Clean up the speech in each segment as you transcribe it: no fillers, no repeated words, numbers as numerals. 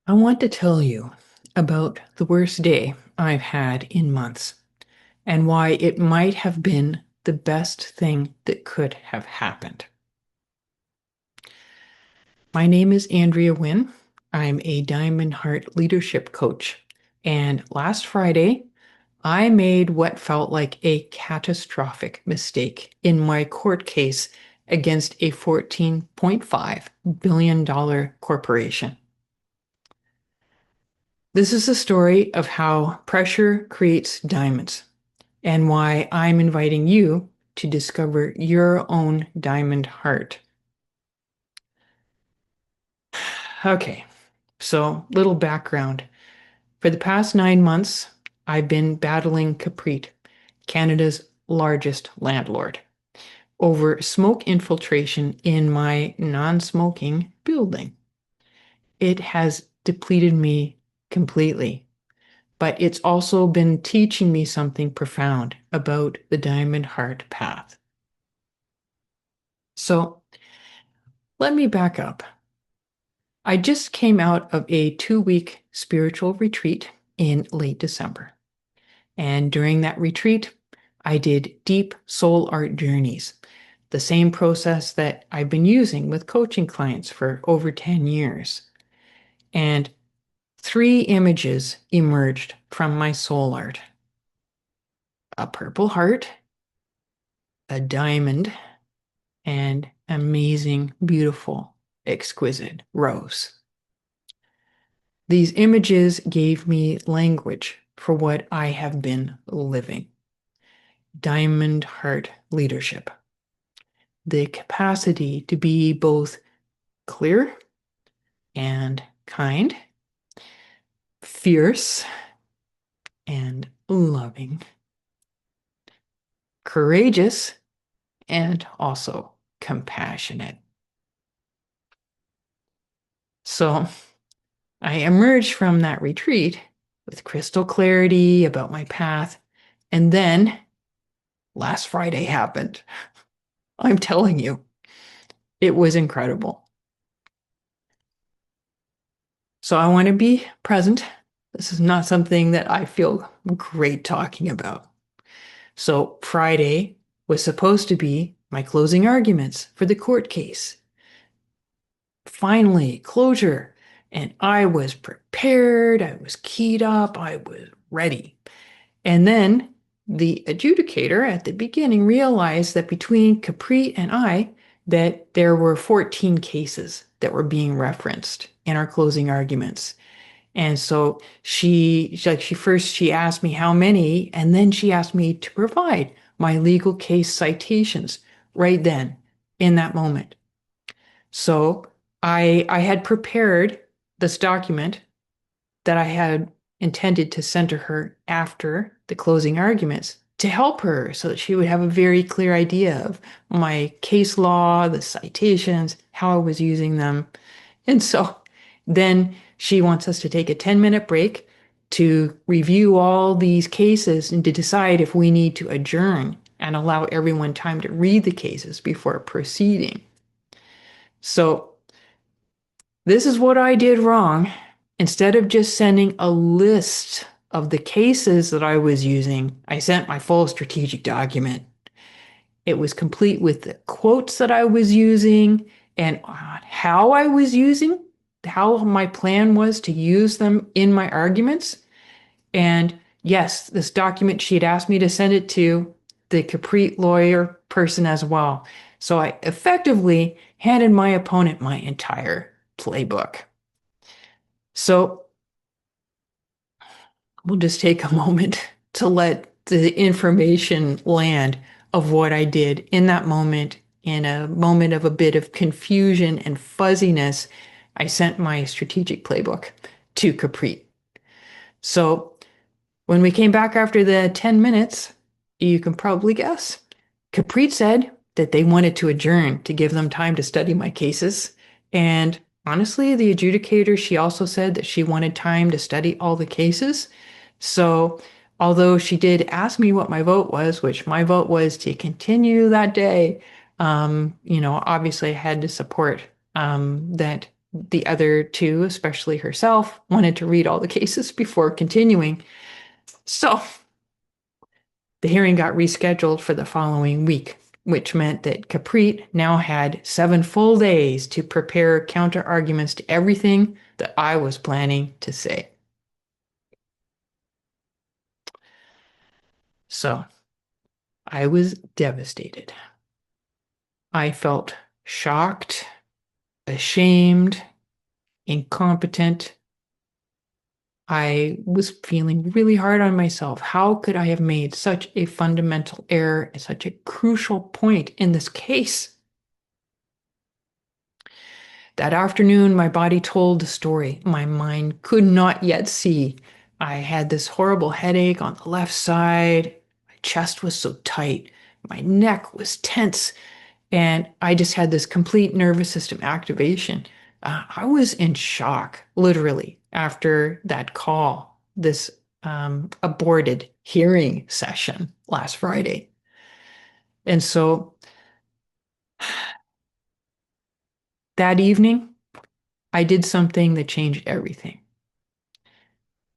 I want to tell you about the worst day I've had in months and why it might have been the best thing that could have happened. My name is Andrea Wynn. I'm a Diamond Heart leadership coach. And last Friday, I made what felt like a catastrophic mistake in my court case against a $14.5 billion corporation. This is a story of how pressure creates diamonds and why I'm inviting you to discover your own diamond heart. Okay, so little background. For the past 9 months, I've been battling Caprit, Canada's largest landlord, over smoke infiltration in my non-smoking building. It has depleted me completely. But it's also been teaching me something profound about the Diamond Heart path. So let me back up. I just came out of a 2-week spiritual retreat in late December. And during that retreat, I did deep soul art journeys, the same process that I've been using with coaching clients for over 10 years. And 3 images emerged from my soul art: a purple heart, a diamond, and amazing, beautiful, exquisite rose. These images gave me language for what I have been living. Diamond heart leadership. The capacity to be both clear and kind, fierce and loving, courageous and also compassionate. So I emerged from that retreat with crystal clarity about my path. And then last Friday happened. I'm telling you, it was incredible. So I want to be present. This is not something that I feel great talking about. So Friday was supposed to be my closing arguments for the court case. Finally, closure. And I was prepared. I was keyed up. I was ready. And then the adjudicator at the beginning realized that between Capri and I, that there were 14 cases that were being referenced in our closing arguments. And so she asked me how many, and then she asked me to provide my legal case citations right then in that moment. So I had prepared this document that I had intended to send to her after the closing arguments to help her so that she would have a very clear idea of my case law, the citations, how I was using them. And so then she wants us to take a 10-minute break to review all these cases and to decide if we need to adjourn and allow everyone time to read the cases before proceeding. So this is what I did wrong. Instead of just sending a list of the cases that I was using, I sent my full strategic document. It was complete with the quotes that I was using and how I was using, how my plan was to use them in my arguments. And yes, this document, she had asked me to send it to the Capri lawyer person as well. So I effectively handed my opponent my entire playbook. So we'll just take a moment to let the information land of what I did in that moment. In a moment of a bit of confusion and fuzziness, I sent my strategic playbook to Capri. So when we came back after the 10 minutes, you can probably guess, Capri said that they wanted to adjourn to give them time to study my cases. And honestly, the adjudicator, she also said that she wanted time to study all the cases. So although she did ask me what my vote was, which my vote was to continue that day, obviously I had to support that the other two, especially herself, wanted to read all the cases before continuing. So the hearing got rescheduled for the following week, which meant that Caprit now had 7 full days to prepare counter arguments to everything that I was planning to say. So I was devastated. I felt shocked, ashamed, incompetent. I was feeling really hard on myself. How could I have made such a fundamental error at such a crucial point in this case? That afternoon, my body told the story my mind could not yet see. I had this horrible headache on the left side. My chest was so tight. My neck was tense. And I just had this complete nervous system activation. I was in shock, literally, after that call, this aborted hearing session last Friday. And so that evening, I did something that changed everything.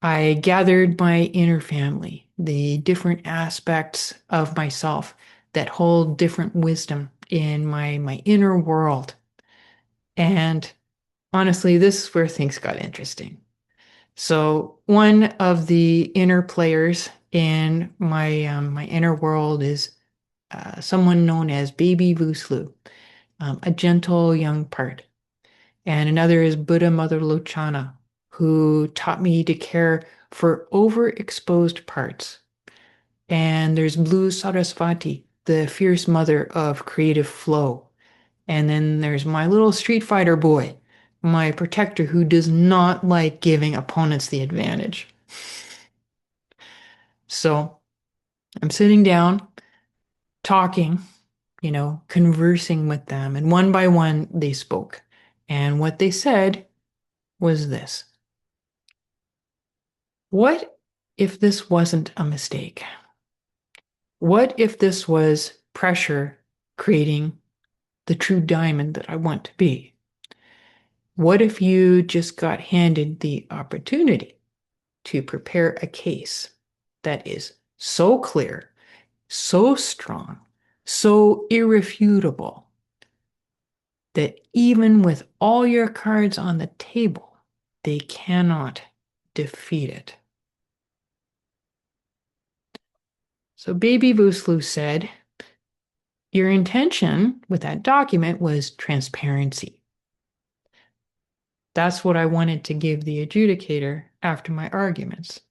I gathered my inner family, the different aspects of myself that hold different wisdom in my inner world. And honestly, this is where things got interesting. So one of the inner players in my inner world is someone known as Baby Vuslu, a gentle young part. And another is Buddha Mother Lochana, who taught me to care for overexposed parts. And there's Blue Sarasvati, the fierce mother of creative flow. And then there's my little Street Fighter boy, my protector who does not like giving opponents the advantage. So I'm sitting down, talking, conversing with them. And one by one, they spoke. And what they said was this: what if this wasn't a mistake? What if this was pressure creating the true diamond that I want to be? What if you just got handed the opportunity to prepare a case that is so clear, so strong, so irrefutable that even with all your cards on the table, they cannot defeat it? So Baby Vooslu said, your intention with that document was transparency. That's what I wanted to give the adjudicator after my arguments.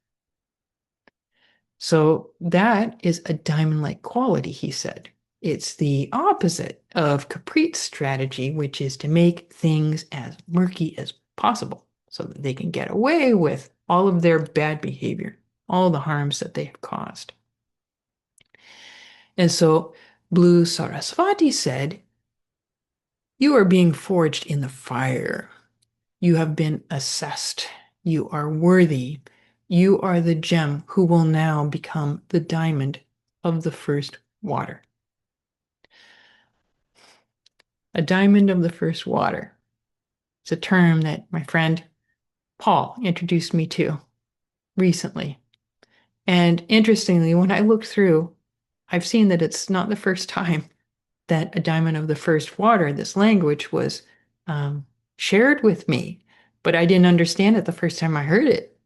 So that is a diamond-like quality, he said. It's the opposite of Caprit's strategy, which is to make things as murky as possible so that they can get away with all of their bad behavior, all the harms that they have caused. And so Blue Sarasvati said, you are being forged in the fire. You have been assessed. You are worthy. You are the gem who will now become the diamond of the first water. A diamond of the first water. It's a term that my friend Paul introduced me to recently. And interestingly, when I looked through, I've seen that it's not the first time that a diamond of the first water, this language, was shared with me, but I didn't understand it the first time I heard it.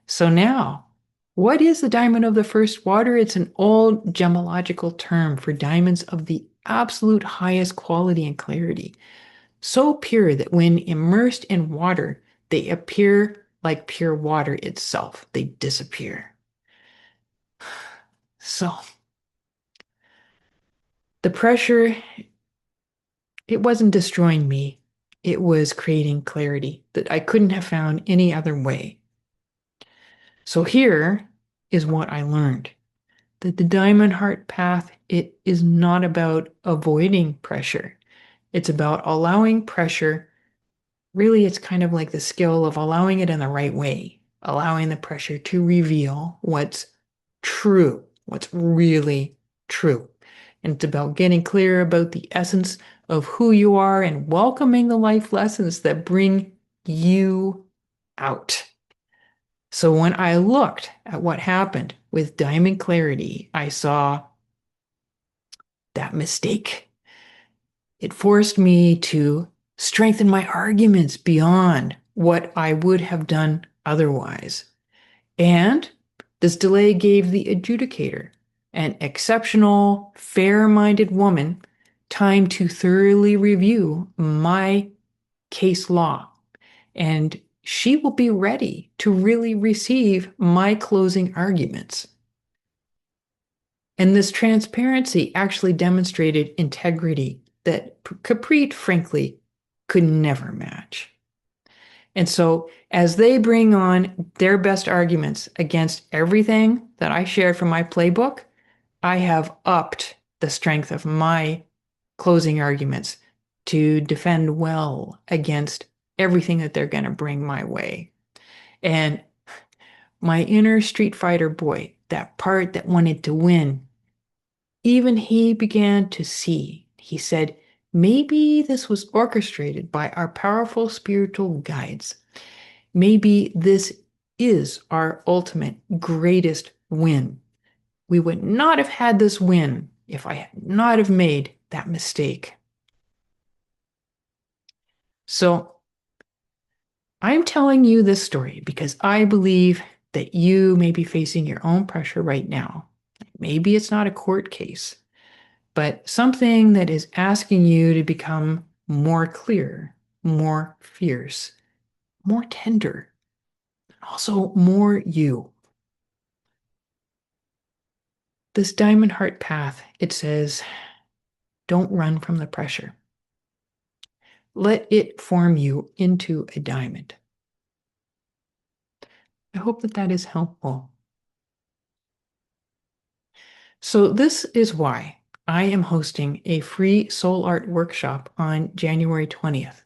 So now, what is the diamond of the first water? It's an old gemological term for diamonds of the absolute highest quality and clarity, so pure that when immersed in water, they appear like pure water itself. They disappear. So the pressure, it wasn't destroying me. It was creating clarity that I couldn't have found any other way. So here is what I learned. That the diamond heart path, it is not about avoiding pressure. It's about allowing pressure. Really, it's kind of like the skill of allowing it in the right way, allowing the pressure to reveal what's true, what's really true. And it's about getting clear about the essence of who you are and welcoming the life lessons that bring you out. So when I looked at what happened with Diamond Clarity, I saw that mistake. It forced me to strengthen my arguments beyond what I would have done otherwise. And this delay gave the adjudicator, an exceptional, fair-minded woman, time to thoroughly review my case law. And she will be ready to really receive my closing arguments. And this transparency actually demonstrated integrity that Capri, frankly, could never match. And so, as they bring on their best arguments against everything that I shared from my playbook, I have upped the strength of my closing arguments to defend well against everything that they're going to bring my way. And my inner Street Fighter boy, that part that wanted to win, even he began to see. He said, maybe this was orchestrated by our powerful spiritual guides. Maybe this is our ultimate greatest win. We would not have had this win if I had not have made that mistake. So I'm telling you this story because I believe that you may be facing your own pressure right now. Maybe it's not a court case, but something that is asking you to become more clear, more fierce, more tender, also more you. This diamond heart path, it says, don't run from the pressure. Let it form you into a diamond. I hope that that is helpful. So this is why I am hosting a free soul art workshop on January 20th.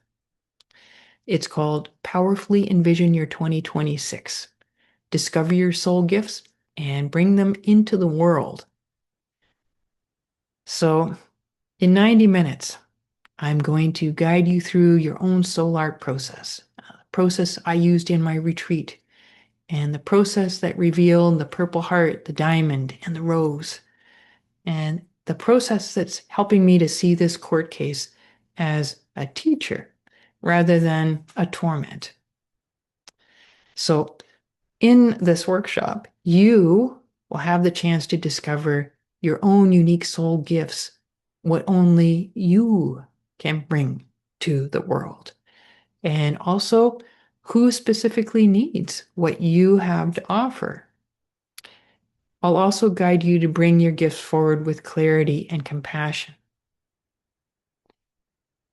It's called Powerfully Envision Your 2026. Discover your soul gifts and bring them into the world. So in 90 minutes, I'm going to guide you through your own soul art process, process I used in my retreat, and the process that revealed the purple heart, the diamond, and the rose, and the process that's helping me to see this court case as a teacher rather than a torment. So in this workshop, you will have the chance to discover your own unique soul gifts, what only you can bring to the world. And also, who specifically needs what you have to offer. I'll also guide you to bring your gifts forward with clarity and compassion.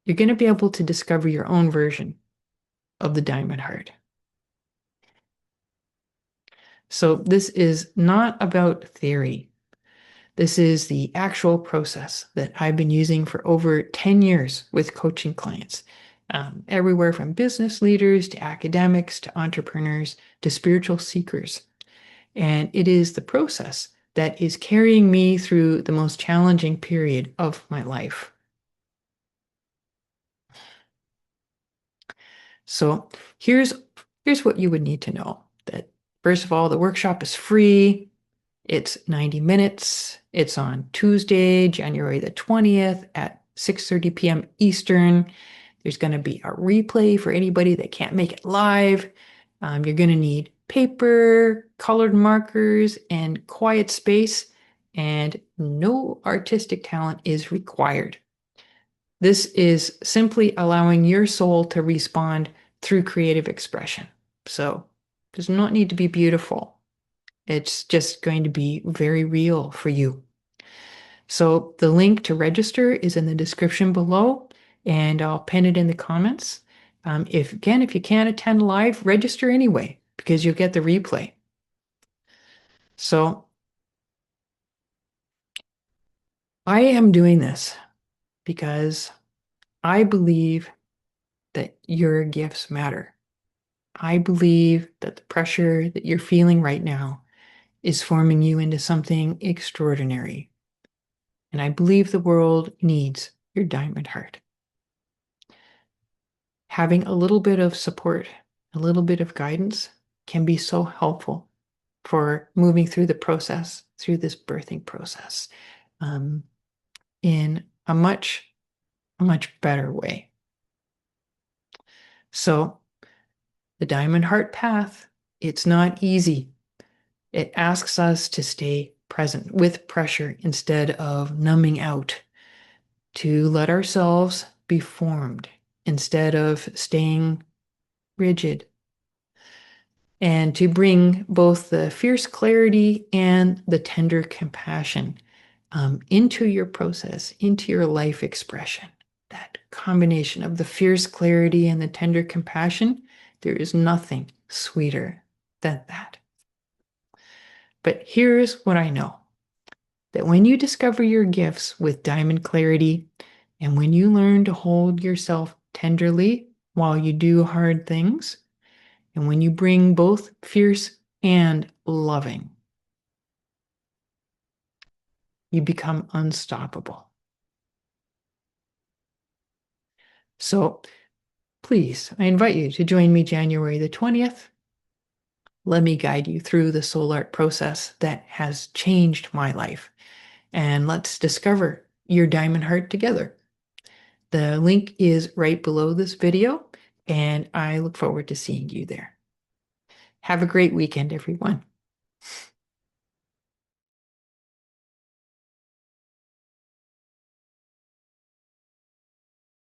You're going to be able to discover your own version of the diamond heart. So this is not about theory. This is the actual process that I've been using for over 10 years with coaching clients, everywhere from business leaders to academics to entrepreneurs to spiritual seekers. And it is the process that is carrying me through the most challenging period of my life. So here's what you would need to know. That first of all, the workshop is free. It's 90 minutes. It's on Tuesday, January the 20th at 6:30 p.m. Eastern. There's going to be a replay for anybody that can't make it live. You're going to need paper, colored markers, and quiet space, and no artistic talent is required. This is simply allowing your soul to respond through creative expression. So it does not need to be beautiful. It's just going to be very real for you. So the link to register is in the description below, and I'll pin it in the comments. If you can't attend live, register anyway, because you'll get the replay. So I am doing this because I believe that your gifts matter. I believe that the pressure that you're feeling right now is forming you into something extraordinary. And I believe the world needs your diamond heart. Having a little bit of support, a little bit of guidance can be so helpful for moving through the process, through this birthing process, um, in a much better way. So the diamond heart path, it's not easy. It asks us to stay present with pressure instead of numbing out, to let ourselves be formed instead of staying rigid, and to bring both the fierce clarity and the tender compassion into your process, into your life expression. That combination of the fierce clarity and the tender compassion, there is nothing sweeter than that. But here's what I know, that when you discover your gifts with diamond clarity, and when you learn to hold yourself tenderly while you do hard things, and when you bring both fierce and loving, you become unstoppable. So please, I invite you to join me January the 20th. Let me guide you through the soul art process that has changed my life. And let's discover your diamond heart together. The link is right below this video, and I look forward to seeing you there. Have a great weekend, everyone.